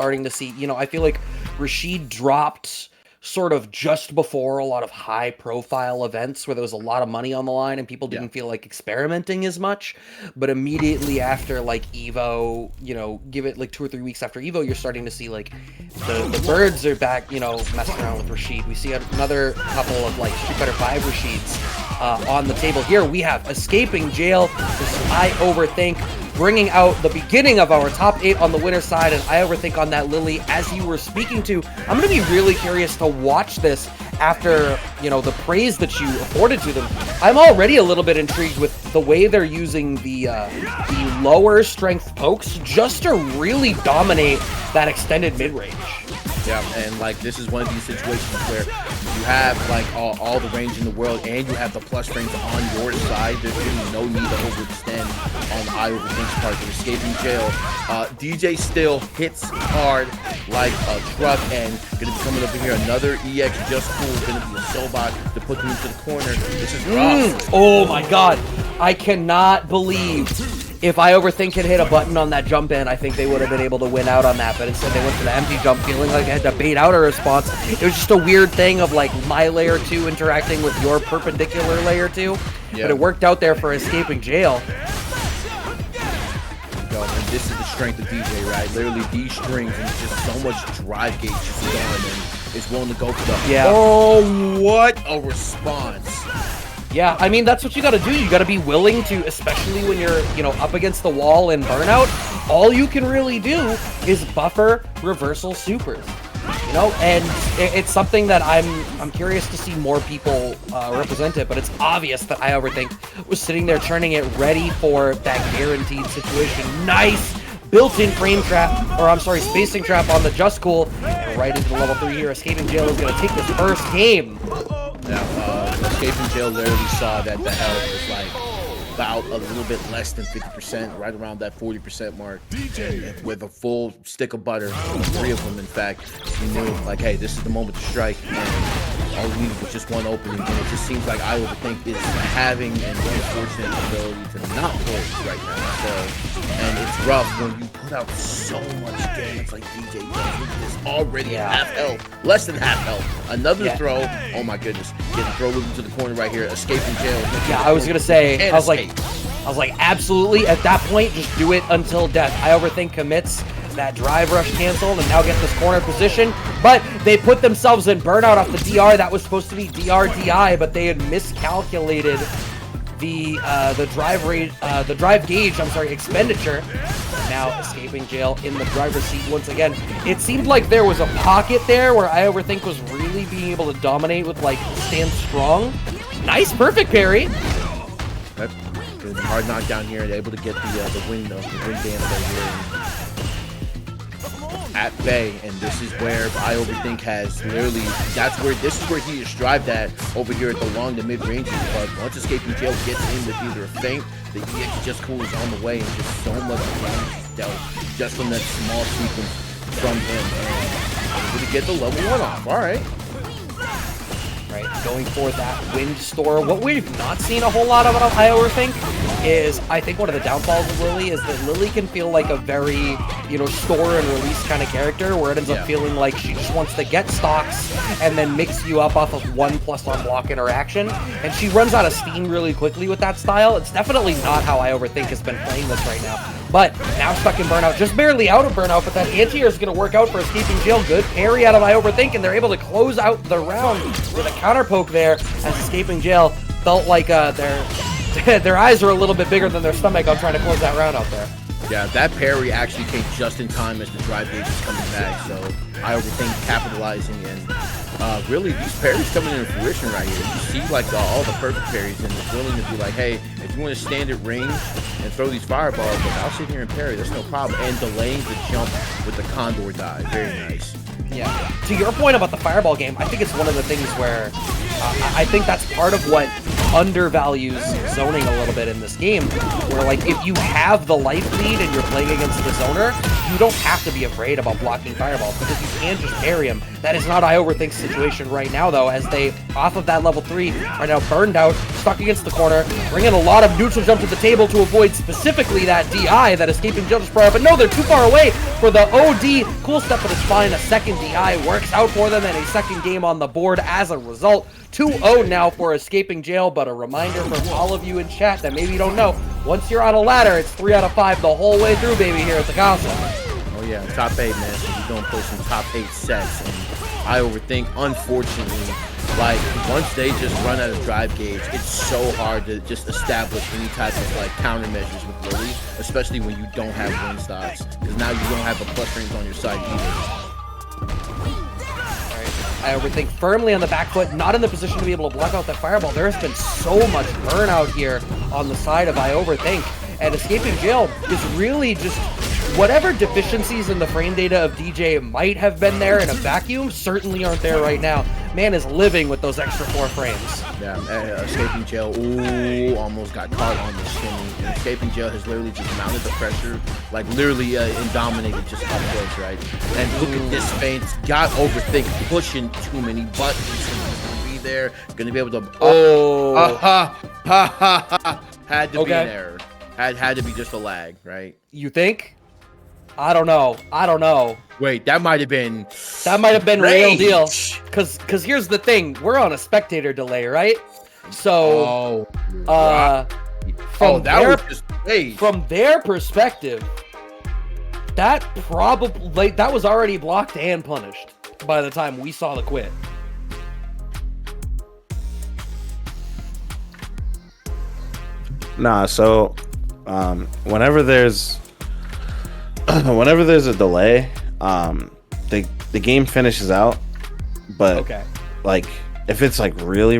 starting to see, you know, I feel like Rashid dropped sort of just before a lot of high profile events where there was a lot of money on the line and people didn't feel like experimenting as much. But immediately after like Evo, you know, give it like 2 or 3 weeks after Evo, you're starting to see like the birds are back, you know, messing around with Rashid. We see another couple of like Street Fighter 5 Rashids on the table here. We have Escaping Jail. This is iOvrthk bringing out the beginning of our top 8 on the winner's side, and iOvrthk on that Lily, as you were speaking to. I'm going to be really curious to watch this after, you know, the praise that you afforded to them. I'm already a little bit intrigued with the way they're using the lower strength pokes just to really dominate that extended mid-range. Yeah, and like this is one of these situations where you have like all the range in the world and you have the plus frames on your side. There's really no need to overextend on iOvrthk's part. Escaping Jail. DJ still hits hard like a truck, and gonna be coming over here. Another EX just cool. Gonna be a Sobot to put them into the corner. This is rough. Oh my god. I cannot believe if iOvrthk had hit a button on that jump in, I think they would have been able to win out on that, but instead they went for the empty jump, feeling like I had to bait out a response. It was just a weird thing of like my layer 2 interacting with your perpendicular layer 2, but it worked out there for Escaping Jail. And this is the strength of DJ, right? Literally these strings and just so much drive gauge just going and is willing to go for the oh, what a response. Yeah, I mean, that's what you got to do. You got to be willing to, especially when you're, you know, up against the wall in burnout, all you can really do is buffer reversal supers. You know, and it's something that I'm curious to see more people represent it, but it's obvious that iOvrthk was sitting there turning it ready for that guaranteed situation. Nice built-in frame trap, or I'm sorry, spacing trap on the Just Cool, and right into the level 3 here. Escaping Jail is going to take this first game. Now, Escaping Jail literally saw that the health was like about a little bit less than 50%, right around that 40% mark. And with a full stick of butter, 3 of them in fact, he knew like, hey, this is the moment to strike, and all we needed was just one opening. And it just seems like iOvrthk is having an unfortunate ability to not pull right now. So, and it's rough when you put out so much damage like DJ does. Look at this, already half health, less than half health. Another throw. Oh my goodness, getting thrown into the corner right here. Escaping Jail. Yeah, I was gonna say, I was like, absolutely. At that point, just do it until death. iOvrthk commits that drive rush canceled and now get this corner position, but they put themselves in burnout off the DR. That was supposed to be DRDI, but they had miscalculated the drive rate, the drive gauge. I'm sorry, expenditure. Now Escaping Jail in the driver's seat once again. It seemed like there was a pocket there where iOvrthk was really being able to dominate with like stand strong. Nice, perfect parry. Yep. Hard knockdown here, and able to get the win damage right here at bay, and this is where iOvrthk has literally, this is where he is strived at over here at the long to mid ranges. But once Escaping Jail gets in with either a feint, the EX Just Cool is on the way, and just so much damage dealt just from that small sequence from him, and able to get the level 1 off. All right. Right, going for that wind store. What we've not seen a whole lot of iOvrthk is, I think one of the downfalls of Lily is that Lily can feel like a very, you know, store and release kind of character, where it ends up feeling like she just wants to get stocks and then mix you up off of 1+ on block interaction, and she runs out of steam really quickly with that style. It's definitely not how iOvrthk has been playing this right now. But now stuck in burnout, just barely out of burnout, but that anti-air is going to work out for Escaping Jail. Good parry out of iOvrthk, and they're able to close out the round with a counter poke there, as Escaping Jail felt like their eyes are a little bit bigger than their stomach on trying to close that round out there. Yeah, that parry actually came just in time as the drive gauge is coming back, so iOvrthk capitalizing, and really these parries coming into fruition right here. You see like all the perfect parries, and it's willing to be like, hey, if you want to stand at range and throw these fireballs, but I'll sit here and parry, that's no problem. And delaying the jump with the condor dive, very nice. Yeah. To your point about the fireball game, I think it's one of the things where I think that's part of what undervalues zoning a little bit in this game, where like if you have the life lead and you're playing against the zoner, you don't have to be afraid about blocking fireballs because you can just parry him. That is not iOvrthk's situation right now though, as they, off of that level 3, are now burned out, stuck against the corner, bringing a lot of neutral jump to the table to avoid specifically that DI that EscapingJail just brought up, but no, they're too far away for the OD. Cool step, but it's fine. A second DI works out for them and a second game on the board as a result. 2-0 now for EscapingJail, but a reminder from all of you in chat that maybe you don't know, once you're on a ladder, it's 3 out of 5 the whole way through, baby, here at the Casa. Oh yeah, top 8, man. So we're gonna play some top 8 sets. And iOvrthk, unfortunately, like once they just run out of drive gauge, it's so hard to just establish any type of like countermeasures with Lily, especially when you don't have win stocks, because now you don't have a plus rings on your side either. iOvrthk firmly on the back foot, not in the position to be able to block out that fireball. There has been so much burnout here on the side of iOvrthk, and EscapingJail is really just whatever deficiencies in the frame data of DJ might have been there in a vacuum, certainly aren't there right now. Man is living with those extra 4 frames. Yeah, EscapingJail, ooh, almost got caught on the shimmy. And EscapingJail has literally just mounted the pressure, like literally and dominated just up close, right? And look at this feint, got iOvrthk pushing too many buttons. He's gonna be there, gonna be able to. Had to be an error. Had to be just a lag, right? You think? I don't know. I don't know. Wait, that might have been real deal. Cause here's the thing, we're on a spectator delay, right? So from their perspective, that probably that was already blocked and punished by the time we saw the quit. Nah, so whenever there's a delay, the game finishes out, but like if it's like really